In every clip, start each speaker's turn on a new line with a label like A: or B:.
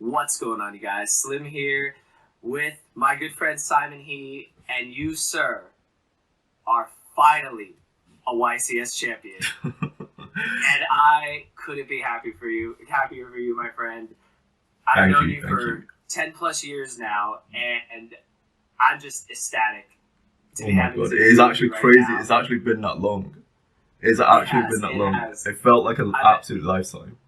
A: What's going on, you guys? Slim here with my good friend Simon He, and you, sir, are finally a YCS champion. And I couldn't be happier for you, my friend. I've known you for 10 plus years now, and I'm just ecstatic to be having
B: God, it is actually crazy. It's actually been that long. It felt like an absolute lifetime.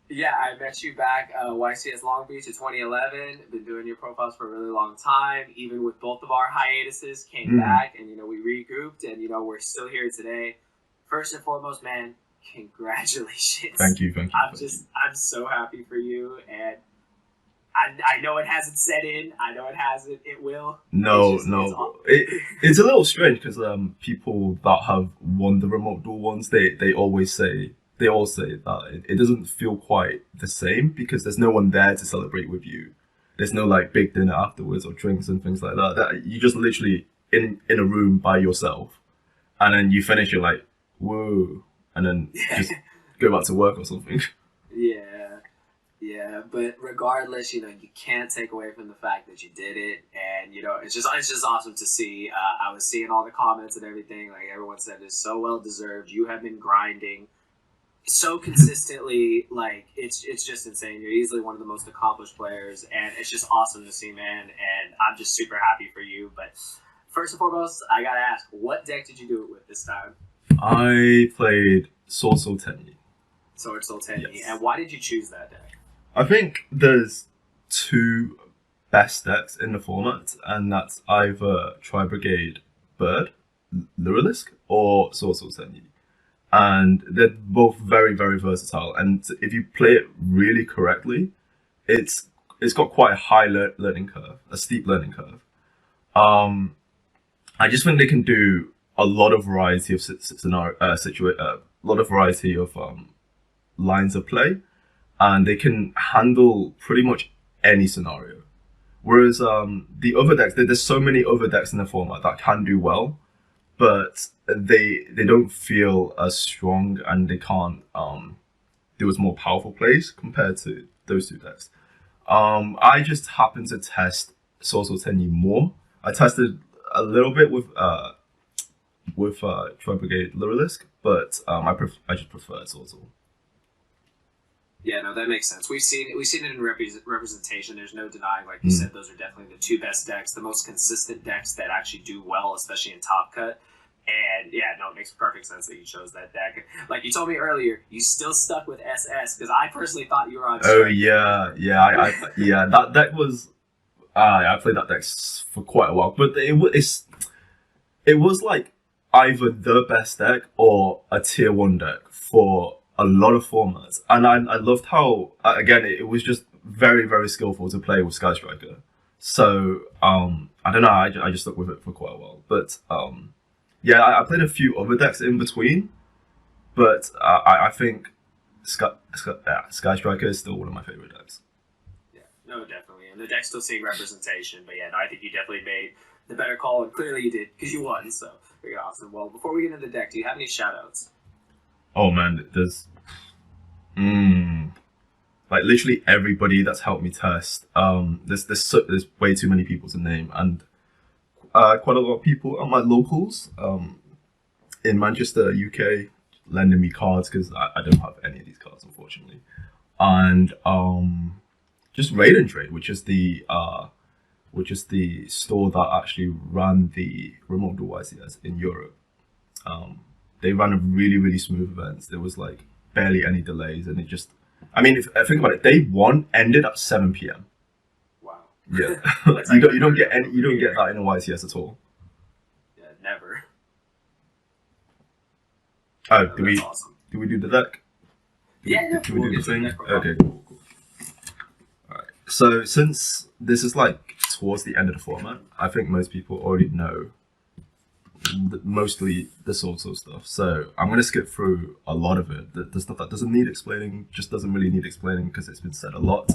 A: Yeah, I met you back YCS Long Beach in 2011. Been doing your profiles for a really long time. Even with both of our hiatuses, came back and we regrouped, and we're still here today. First and foremost, man, congratulations.
B: Thank you.
A: I'm so happy for you, and I know it hasn't set in. I know it hasn't. It will.
B: It's a little strange because people that have won the remote duel ones, they all say that it doesn't feel quite the same because there's no one there to celebrate with you. There's no like big dinner afterwards or drinks and things like that. That you just literally in a room by yourself, and then you finish, you're like, whoa, and then just go back to work or something.
A: Yeah, but regardless, you can't take away from the fact that you did it, and it's just awesome to see. I was seeing all the comments and everything. Like everyone said, it's so well deserved. You have been grinding so consistently. Like it's just insane. You're easily one of the most accomplished players, and it's just awesome to see, man. And I'm just super happy for you. But first and foremost, I gotta ask, what deck did you do it with this time?
B: I played SWORDSOUL TENYI.
A: SWORDSOUL TENYI,
B: yes.
A: And why did you choose that deck?
B: I think there's two best decks in the format, and that's either Tri-Brigade Bird, Luralisk, or SWORDSOUL TENYI. And they're both very, very versatile. And if you play it really correctly, it's got quite a high learning curve, a steep learning curve. I just think they can do a lot of variety of lines of play, and they can handle pretty much any scenario. Whereas the other decks, there's so many other decks in the format that can do well, but they don't feel as strong, and they can't do as more powerful plays compared to those two decks. I just happened to test SWORDSOUL TENYI more. I tested a little bit with Tri-Brigade Luralisk, but I just preferred SWORDSOUL.
A: Yeah, no, that makes sense. We've seen it in representation. There's no denying, like you said, those are definitely the two best decks, the most consistent decks that actually do well, especially in Top Cut. And yeah, no, it makes perfect sense that you chose that deck. Like you told me earlier, you still stuck with SS because I personally thought you were on.
B: Oh yeah, that deck was. I played that deck for quite a while, but it was like either the best deck or a tier 1 deck for a lot of formats, and I loved how again it was just very, very skillful to play with Sky Striker. So I don't know, I just stuck with it for quite a while. But yeah, I played a few other decks in between, but I think Sky Striker is still one of my favorite decks.
A: Yeah, no, definitely, and the deck's still seeing representation. But yeah, no, I think you definitely made the better call, and clearly you did because you won. So very awesome. Well, before we get into the deck, do you have any shoutouts?
B: Oh man, there's like literally everybody that's helped me test. There's way too many people to name, and quite a lot of people are my locals in Manchester, UK, lending me cards because I don't have any of these cards, unfortunately. And just Raid and Trade, which is the store that actually ran the remote duel YCS in Europe. They ran a really, really smooth events. There was like barely any delays, and it just, I mean, if I think about it, day 1 ended at 7 p.m.
A: Wow.
B: Yeah. you don't get that in a YCS at all.
A: Yeah, never.
B: Oh, do we do the deck?
A: Yeah,
B: do we do the thing? Okay, cool. Alright. So since this is like towards the end of the format, I think most people already know mostly the SWORDSOUL stuff, so I'm going to skip through a lot of it. The stuff that doesn't need explaining just doesn't really need explaining because it's been said a lot.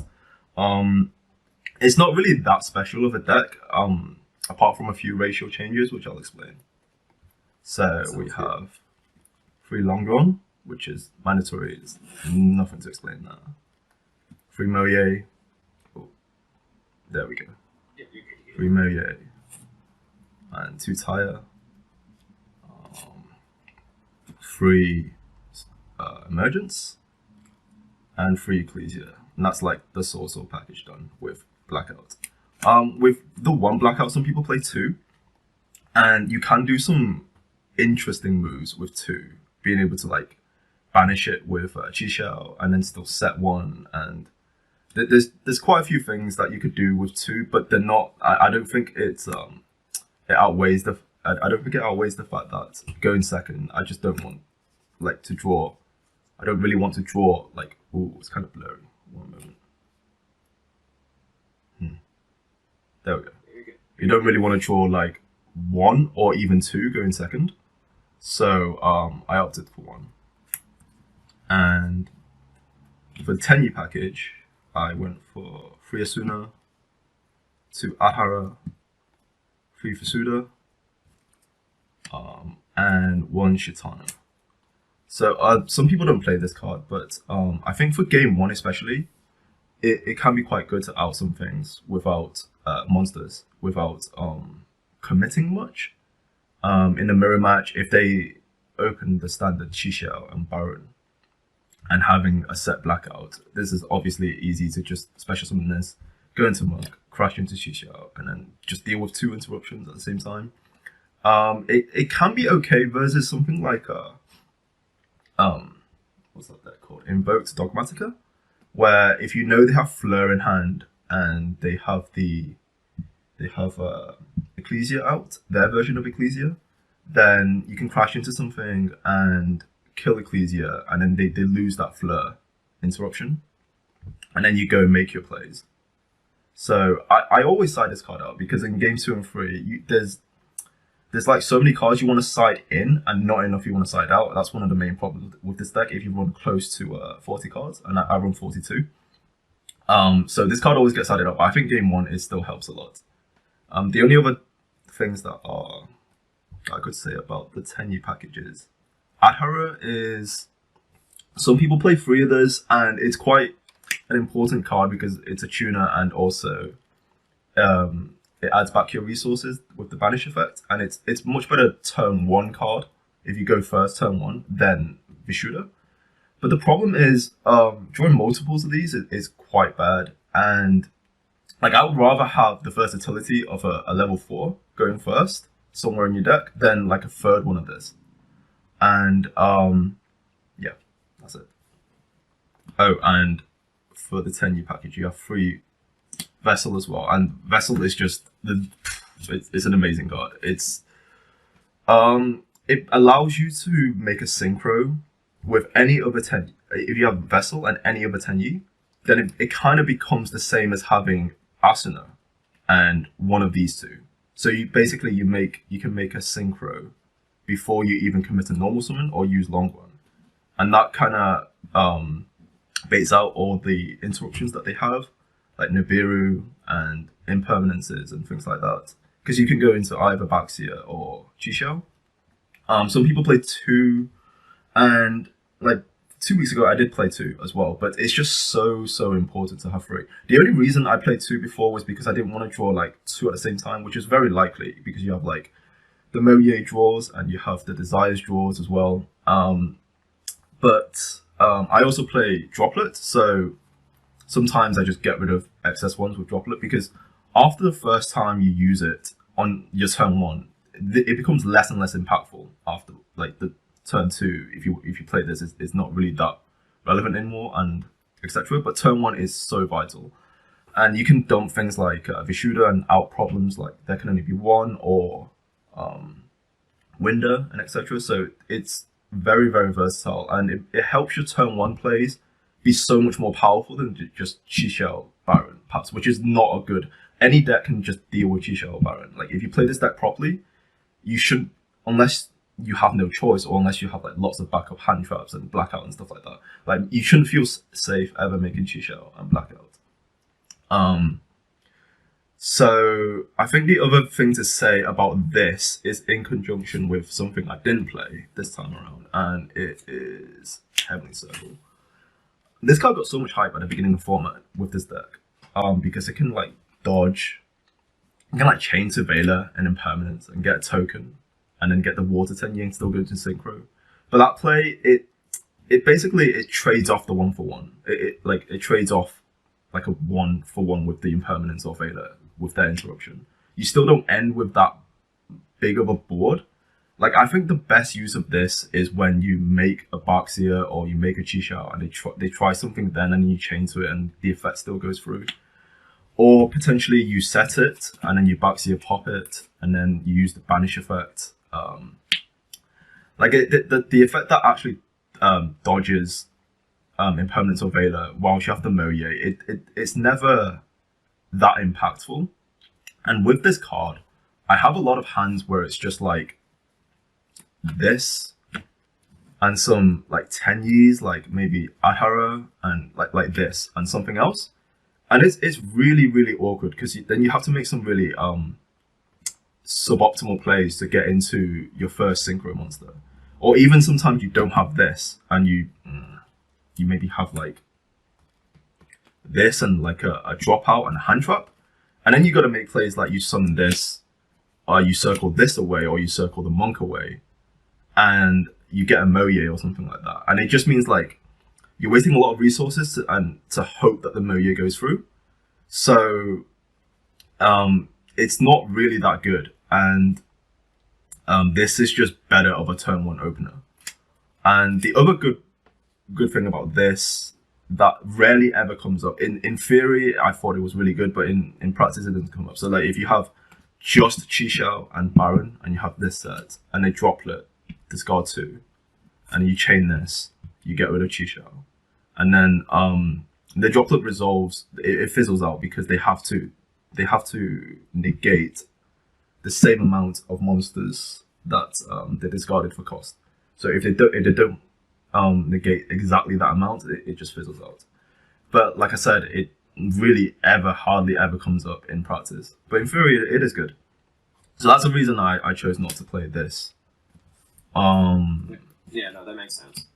B: It's not really that special of a deck, apart from a few ratio changes, which I'll explain. So we have 3 long run, which is mandatory. There's nothing to explain there. 3 Moye, There we go.
A: Yeah, you're good.
B: 3 Moye and 2 Tire, 3 Emergence, and 3 Ecclesia. And that's like the SWORDSOUL package done with Blackout. With the 1 Blackout, some people play 2, and you can do some interesting moves with 2, being able to like banish it with Chi and then still set 1, and there's quite a few things that you could do with 2, but they're not. I don't think it outweighs the. I don't think it outweighs the fact that going second, I just don't want like to draw. I don't really want to draw like. Ooh, it's kind of blurry. One moment. There we go. You don't really want to draw like 1 or even 2 going second, so I opted for 1. And for the Tenyi package, I went for 3 Asuna, 2 Ahara, 3 Fusuda, and 1 Shitana. So some people don't play this card, but I think for game 1 especially, it can be quite good to out some things without monsters, without committing much. In the mirror match, if they open the standard Shishao and Baron, and having a set Blackout, this is obviously easy to just special summon this, go into Monk, crash into Shishao, and then just deal with 2 interruptions at the same time. It can be okay versus something like what's that deck called? Invoked Dogmatica, where if you know they have Fleur in hand and they have Ecclesia out, their version of Ecclesia, then you can crash into something and kill Ecclesia, and then they lose that Fleur interruption, and then you go and make your plays. So I always side this card out, because in game 2 and 3, there's like so many cards you want to side in and not enough you want to side out. That's one of the main problems with this deck if you run close to 40 cards, and I run 42. So this card always gets sided out, but I think game 1 still helps a lot. The only other things that I could say about the Tenyi packages, Adhara is, some people play 3 of those, and it's quite an important card because it's a tuner, and also it adds back your resources with the banish effect, and it's much better turn 1 card if you go first turn 1 than Vishuddha. But the problem is drawing multiples of these is quite bad, and like I would rather have the versatility of a level 4 going first somewhere in your deck than like a 3rd one of this. And yeah, that's it. Oh, and for the Tenyi package, you have 3 Vessel as well, and Vessel is just it's an amazing card. It allows you to make a synchro with any other Tenyi. If you have Vessel and any other Tenyi, then it kind of becomes the same as having Asuna and one of these 2. So you basically you can make a synchro before you even commit a normal summon or use long one, and that kind of baits out all the interruptions that they have, like Nibiru and impermanences and things like that, because you can go into either Baxia or Chisho. Some people play 2, and like 2 weeks ago I did play 2 as well, but it's just so important to have 3. The only reason I played 2 before was because I didn't want to draw like 2 at the same time, which is very likely because you have like the Moye draws and you have the Desires draws as well. But I also play Droplet, so sometimes I just get rid of excess ones with Droplet, because after the first time you use it on your turn 1, it becomes less and less impactful. After like the turn 2, if you play this, it's not really that relevant anymore, and etc. But turn 1 is so vital, and you can dump things like Vishuddha and out problems like there can only be 1, or Winder and etc. So it's very versatile, and it helps your turn 1 plays be so much more powerful than just Chi-Shell Baron paths, which is not a good. Any deck can just deal with Chi-Shell Baron. Like if you play this deck properly, you should, unless you have no choice, or unless you have like lots of backup hand traps and blackout and stuff like that, like you shouldn't feel safe ever making Chi-Shell and blackout. So I think the other thing to say about this is in conjunction with something I didn't play this time around, and it is Heavenly Circle. This card got so much hype at the beginning of the format with this deck, because it can like dodge. You can like chain surveiller and impermanence and get a token, and then get the water Tenyi and still go to synchro. But that play, it basically it trades off the 1-for-1. It trades off like a 1-for-1 with the impermanence or Veiler with their interruption. You still don't end with that big of a board. Like, I think the best use of this is when you make a Baxia or you make a Chisha and they try something then and you chain to it and the effect still goes through. Or potentially you set it and then you Baxia pop it and then you use the banish effect. The effect that actually dodges impermanence or Veiler whilst you have the Moye, it's never that impactful. And with this card, I have a lot of hands where it's just like this and some like Tenyis, like maybe Ahara and like this and something else. And it's really, really awkward because then you have to make some really suboptimal plays to get into your first synchro monster. Or even sometimes you don't have this and you maybe have like this and like a dropout and a hand trap. And then you got to make plays like you summon this, or you circle this away, or you circle the monk away, and you get a Moye or something like that. And it just means like you're wasting a lot of resources to hope that the Moye goes through. So it's not really that good. And this is just better of a turn 1 opener. And the other good thing about this that rarely ever comes up. In theory, I thought it was really good, but in practice, it doesn't come up. So like if you have just Chixiao and Baron, and you have this set, and they droplet, discard 2, and you chain this, you get rid of Chixiao. And then the droplet resolves, it fizzles out because they have to negate the same amount of monsters that they discarded for cost. So if they don't negate exactly that amount, it just fizzles out. But like I said, it really hardly ever comes up in practice. But in theory, it is good. So that's the reason I chose not to play this.
A: Yeah, no, that makes sense.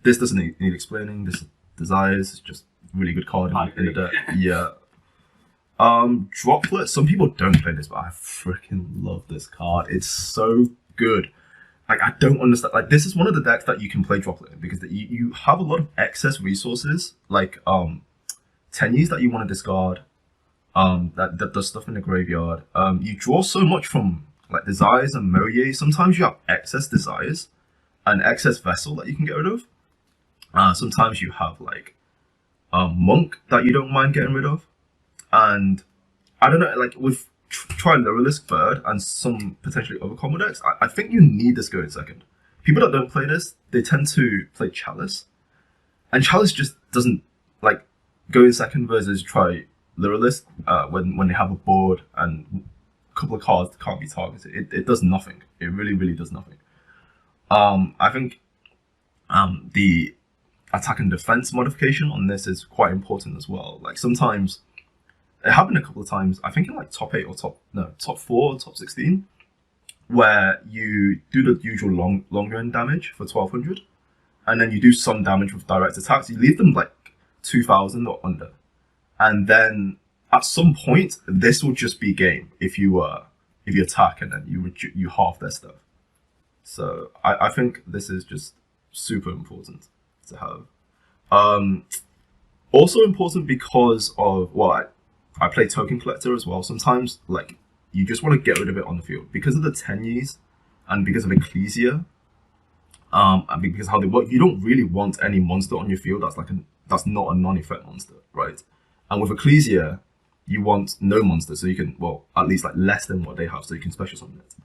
B: This doesn't need explaining. This Desires is just really good card in the deck. Yeah. Droplet. Some people don't play this, but I freaking love this card. It's so good. Like, I don't understand. Like, this is one of the decks that you can play Droplet in because you have a lot of excess resources, like Tenyis that you want to discard. That does stuff in the graveyard. You draw so much from like Desires and Moye. Sometimes you have excess Desires, an excess Vessel that you can get rid of. Sometimes you have like Monk that you don't mind getting rid of, and I don't know, like with try Luralisk Bird and some potentially other combo decks, I think you need this go in second. People that don't play this, they tend to play Chalice, and Chalice just doesn't like go in second versus try Luralisk when they have a board and a couple of cards that can't be targeted. It does nothing. It really does nothing. I think the attack and defense modification on this is quite important as well. Like sometimes it happened a couple of times, I think in like top 8 or top 4 or top 16, where you do the usual long range damage for 1200, and then you do some damage with direct attacks. You leave them like 2000 or under, and then at some point this will just be game if you attack and then you half their stuff. So I think this is just super important to have. Also important because of, well, I play Token Collector as well. Sometimes like you just want to get rid of it on the field because of the Tenyis and because of Ecclesia, and because how they work. You don't really want any monster on your field that's not a non-effect monster, right? And with Ecclesia, you want no monster, so you can, well, at least like less than what they have, so you can special summon it.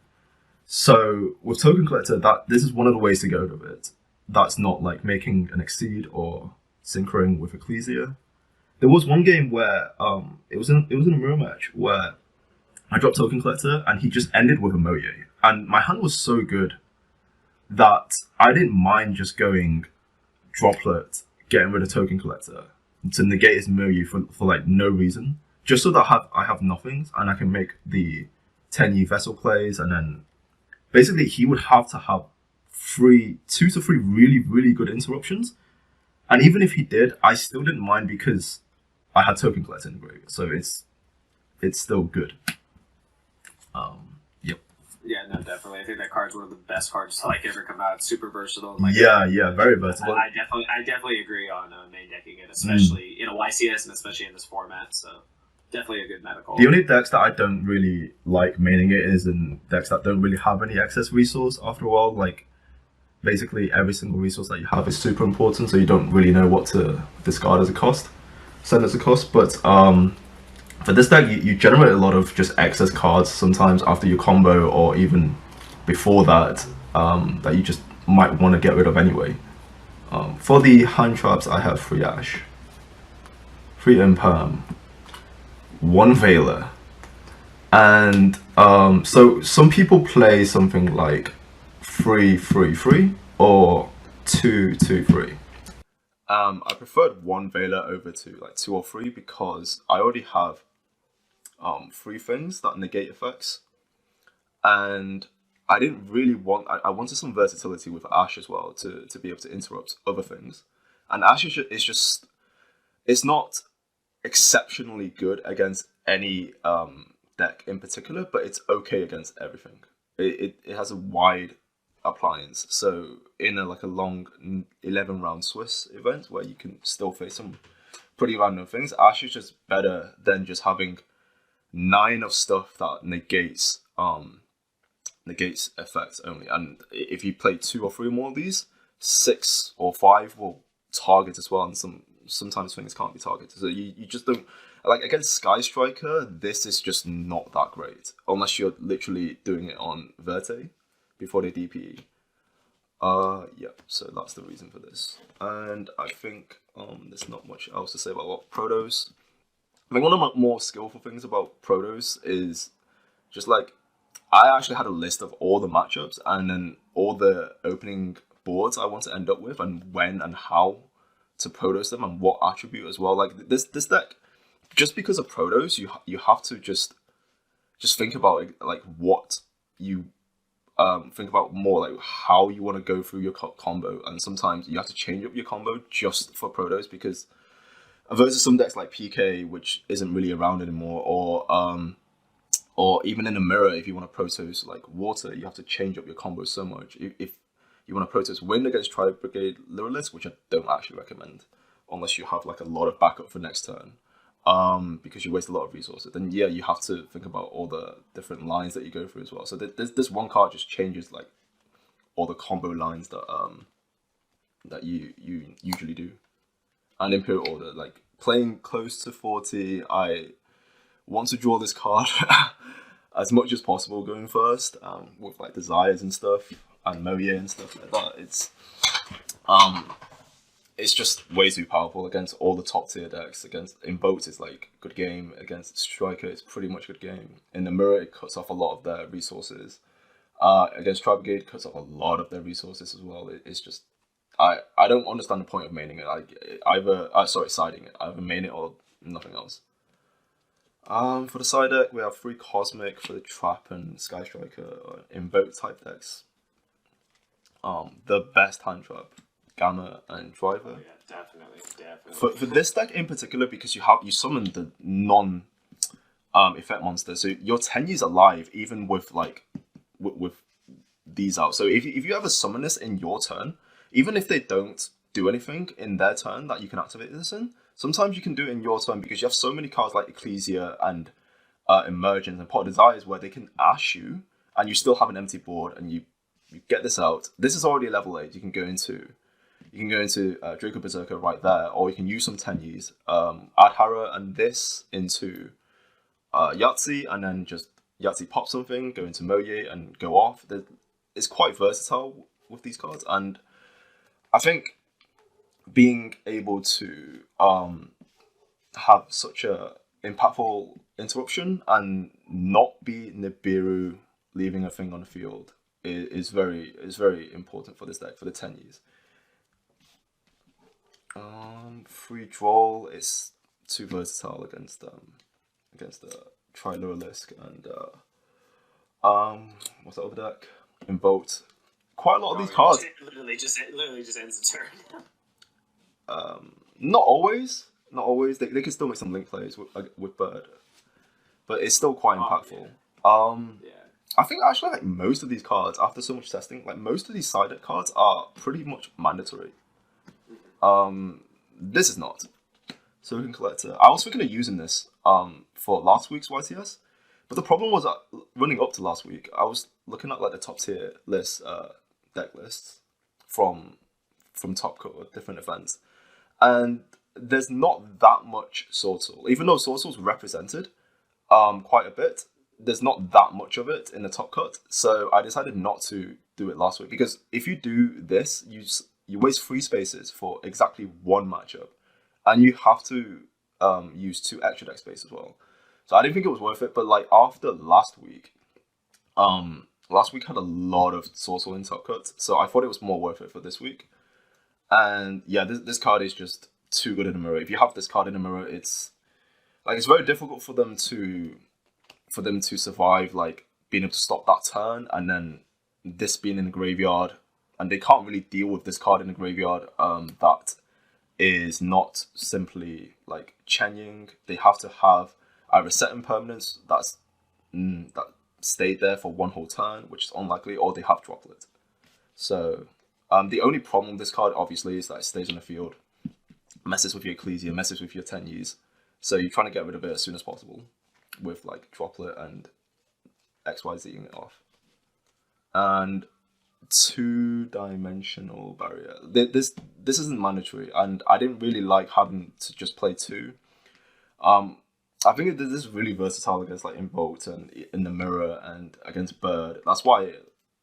B: So with Token Collector, this is one of the ways to get rid of it. That's not like making an Exceed or synchroing with Ecclesia. There was one game where it was in a mirror match where I dropped Token Collector and he just ended with a Moye, and my hand was so good that I didn't mind just going Droplet, getting rid of Token Collector to negate his Moye for like no reason, just so that I have nothings and I can make the Tenyi Vessel plays, and then basically he would have to have 2 to 3 really good interruptions. And even if he did, I still didn't mind because I had token collecting graveyard, so it's still good. Yep.
A: Yeah, no, definitely. I think that card's one of the best cards to like ever come out. It's super versatile. Like,
B: Yeah, very versatile.
A: I definitely agree on main decking it, especially in a YCS and especially in this format. So definitely a good meta call.
B: The only decks that I don't really like maining it is in decks that don't really have any excess resource after a while. Like basically every single resource that you have is super important, so you don't really know what to discard as a cost, send as a cost. But for this deck, you generate a lot of just excess cards sometimes after your combo or even before that, that you just might want to get rid of anyway. For the hand traps, I have 3 Ash, 3 Imperm, 1 Veiler, and so some people play something like 3-3-3 or 2-2-3. I preferred 1 Veiler over to like 2 or 3 because I already have 3 things that negate effects, and I didn't really want. I wanted some versatility with Ash as well to be able to interrupt other things. And Ash is just it's not exceptionally good against any deck in particular, but it's okay against everything. It has a wide appliance. So in a long 11-round Swiss event where you can still face some pretty random things, Ash is just better than just having 9 of stuff that negates effects only. And if you play 2 or 3 more of these, 6 or 5 will target as well, and sometimes things can't be targeted. So you just don't like against Sky Striker. This is just not that great unless you're literally doing it on Verte before they DPE. Yeah, so that's the reason for this. And I think there's not much else to say about Protos. I think one of the more skillful things about Protos is just like I actually had a list of all the matchups and then all the opening boards I want to end up with and when and how to Protos them and what attribute as well. Like this deck, just because of Protos, you have to just think about like what you think about more, like how you want to go through your combo, and sometimes you have to change up your combo just for Protos because versus some decks like PK, which isn't really around anymore, or even in a mirror, if you want to Protos like water, you have to change up your combo so much. If you want to Protos wind against Tri-Brigade Lyralist, which I don't actually recommend, unless you have like a lot of backup for next turn, because you waste a lot of resources, then yeah, you have to think about all the different lines that you go through as well. So this one card just changes like all the combo lines that you usually do. And Imperial Order, like playing close to 40, I want to draw this card as much as possible going first, with like Desires and stuff and Moye and stuff like that. It's just way too powerful against all the top tier decks. Against Invoked is like good game. Against Striker it's pretty much good game. In the mirror it cuts off a lot of their resources. Against Tri-Brigade it cuts off a lot of their resources as well. It's just I don't understand the point of maining it. Siding it. Either main it or nothing else. For the side deck, we have 3 Cosmic for the Trap and Sky Striker Invoke type decks. The best hand trap, Gamma and Driver.
A: Oh, yeah, definitely.
B: For this deck in particular, because you summon the non effect monster, so your Tenyi's alive even with like with these out. So if you ever summon this in your turn, even if they don't do anything in their turn that you can activate this in, sometimes you can do it in your turn because you have so many cards like Ecclesia and Emergence and Pot of Desires where they can ash you and you still have an empty board and you get this out. This is already a level 8. You can go into Draco Berserker right there, or you can use some Tenyis, add Hara and this into Yahtzee, and then just Yahtzee pop something, go into Moye and go off. It's quite versatile with these cards, and I think being able to have such a impactful interruption and not be Nibiru leaving a thing on the field is very important for this deck, for the Tenyis. Free draw is too versatile against the Triluralisk and what's that other deck? Invoked. Quite a lot of these cards
A: literally just ends the turn.
B: Not always. Not always. They can still make some link plays with Bird, but it's still quite impactful.
A: Yeah.
B: I think actually like most of these cards, after so much testing, like most of these side deck cards are pretty much mandatory. This is not. So we can collect it. I was thinking of using this for last week's YTS, but the problem was that running up to last week, I was looking at like the top tier list, deck lists from Top Cut or different events, and there's not that much SWORDSOUL. Even though SWORDSOUL's represented quite a bit, there's not that much of it in the Top Cut. So I decided not to do it last week, because if you do this, you waste 3 spaces for exactly 1 matchup, and you have to use 2 extra deck space as well. So I didn't think it was worth it. But like after last week had a lot of SWORDSOUL in Top Cut, so I thought it was more worth it for this week. And yeah, this card is just too good in the mirror. If you have this card in the mirror, it's very difficult for them to survive, like being able to stop that turn, and then this being in the graveyard, and they can't really deal with this card in the graveyard that is not simply like Chenying. They have to have either set impermanence that stayed there for 1 whole turn, which is unlikely, or they have Droplet. So the only problem with this card obviously is that it stays on the field, messes with your Ecclesia, messes with your Tenyis. So you're trying to get rid of it as soon as possible with like Droplet and XYZing it off. And 2-dimensional barrier. This isn't mandatory, and I didn't really like having to just play 2. I think this is really versatile against like Invoked and in the mirror and against Bird. That's why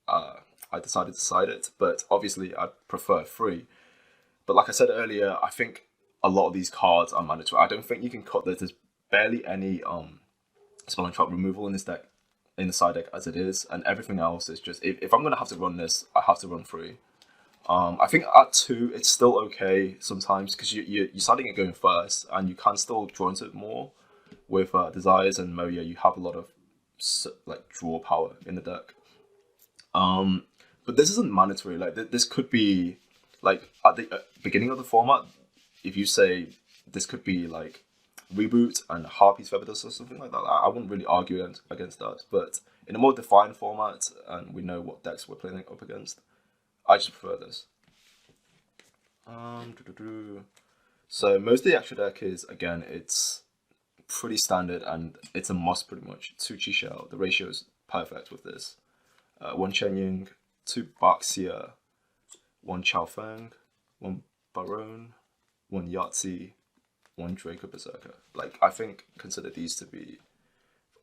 B: I decided to side it. But obviously I prefer 3. But like I said earlier, I think a lot of these cards are mandatory. I don't think you can cut this. There's barely any spell and trap removal in this deck, in the side deck as it is, and everything else is just, if I'm gonna have to run this, I have to run 3. I think at 2 it's still okay sometimes, because you're starting it going first, and you can still draw into it more with Desires and Moya. You have a lot of like draw power in the deck. But this isn't mandatory. Like this could be like at the beginning of the format, if you say this could be like Reboot and Harpy's Feather Dust or something like that, I wouldn't really argue against that. But in a more defined format, and we know what decks we're playing up against, I just prefer this. So most of the extra deck is, again, it's pretty standard, and it's a must pretty much. 2 Chi Shell, the ratio is perfect with this. 1 Chenying, 2 Baxia, 1 Chao Feng, 1 Baron, 1 Yahtzee, 1 Draco Berserker. Like, I think consider these to be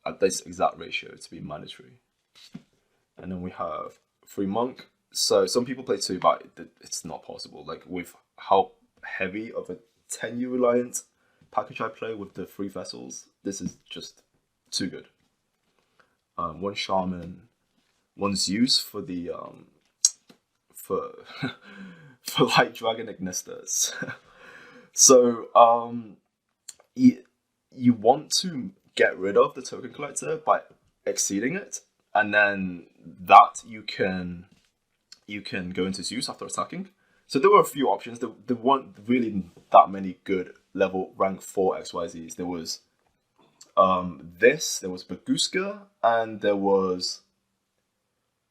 B: at this exact ratio to be mandatory. And then we have 3 Monk. So some people play 2, but it's not possible. Like, with how heavy of a Tenyi reliant package I play with the 3 vessels, this is just too good. 1 Shaman, 1 Zeus for the for like Dragon Ignistas. So you want to get rid of the token collector by exceeding it, and then that you can go into Zeus after attacking. So there were a few options. There weren't really that many good level rank 4 XYZs. There was there was Baguska, and there was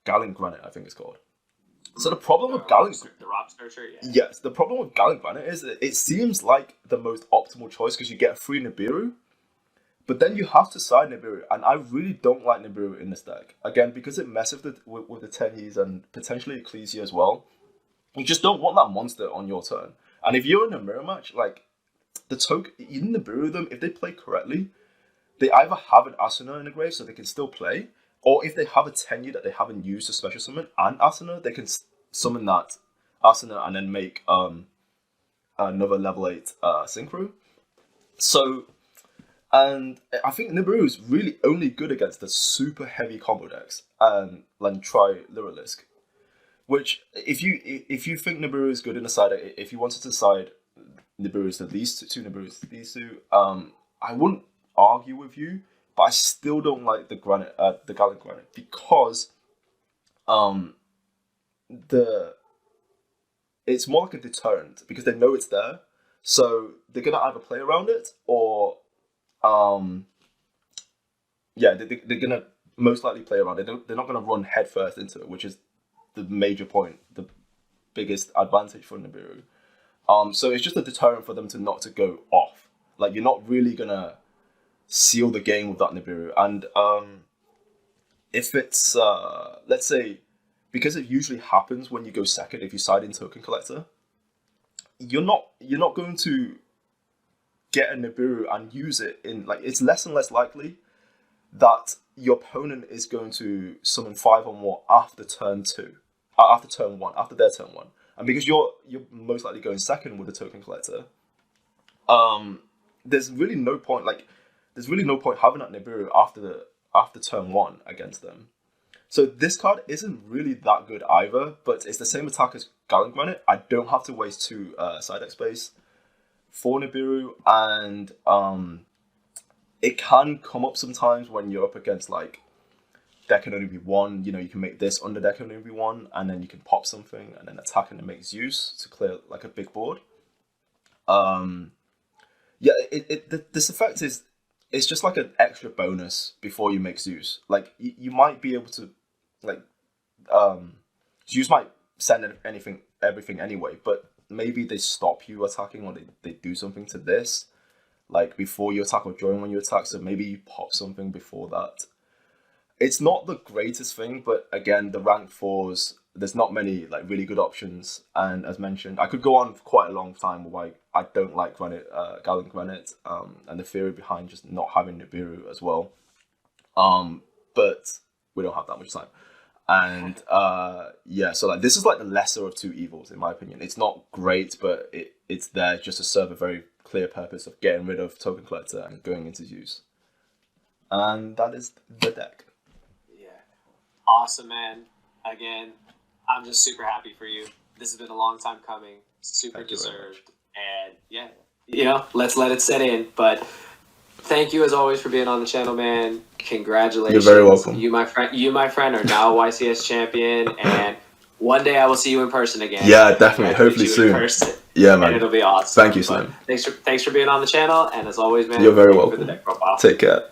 B: Gallant Granite, I think it's called. So the problem with Gallant...
A: The Rock Searcher, yeah.
B: Yes, the problem with Gallant Granite is that it seems like the most optimal choice, because you get a free Nibiru, but then you have to side Nibiru, and I really don't like Nibiru in this deck. Again, because it messes with the Tenyis and potentially Ecclesia as well. You just don't want that monster on your turn. And if you're in a mirror match, like, the token, you Nibiru them, if they play correctly, they either have an Asuna in the grave so they can still play, or if they have a Tenyi that they haven't used to special summon and Asuna, they can summon that Asuna and then make another level 8 Synchro. So, and I think Nibiru is really only good against the super heavy combo decks, and like try Lyrilisk. Which, if you think Nibiru is good in the side, if you wanted to side Nibiru's to these two Nibiru's to these two, I wouldn't argue with you, but I still don't like the Gallant Granite, because it's more like a deterrent, because they know it's there. So they're gonna either play around it or they're gonna most likely play around it. They're not gonna run headfirst into it, which is the major point, the biggest advantage for Nibiru. So it's just a deterrent for them not to go off. Like, you're not really gonna seal the game with that Nibiru. And if it's let's say, because it usually happens when you go second, if you side in Token Collector, you're not going to get a Nibiru and use it in, like, it's less and less likely that your opponent is going to summon 5 or more after turn 1, after their turn 1. And because you're most likely going second with the Token Collector, there's really no point having that Nibiru after turn 1 against them. So this card isn't really that good either, but it's the same attack as Gallant Granite. I don't have to waste 2 side deck space for Nibiru, and it can come up sometimes when you're up against, like, there can only be 1, you can make this under there can only be 1, and then you can pop something and then attack and it makes use to clear, like, a big board. This effect is, it's just like an extra bonus before you make Zeus. Like, you might be able to, like, Zeus might send everything anyway, but maybe they stop you attacking, or they do something to this, like, before you attack or during when you attack, so maybe you pop something before that. It's not the greatest thing, but again, the rank 4s, there's not many, like, really good options, and as mentioned, I could go on for quite a long time why I don't like Gallant Granite, and the theory behind just not having Nibiru as well, but we don't have that much time. And so, like, this is like the lesser of 2 evils in my opinion. It's not great, but it's there just to serve a very clear purpose of getting rid of Token Collector and going into use. And that is the deck.
A: Yeah, awesome, man. Again, I'm just super happy for you. This has been a long time coming, super deserved, and yeah, let's let it set in. But thank you as always for being on the channel, man. Congratulations.
B: You're very welcome.
A: You, my friend, are now a YCS champion, and one day I will see you in person again.
B: Yeah, definitely. Hopefully soon. Yeah, man.
A: And it'll be awesome.
B: Thank you, Slim.
A: Thanks for being on the channel, and as always, man,
B: you're very welcome.
A: for the deck profile.
B: Take care.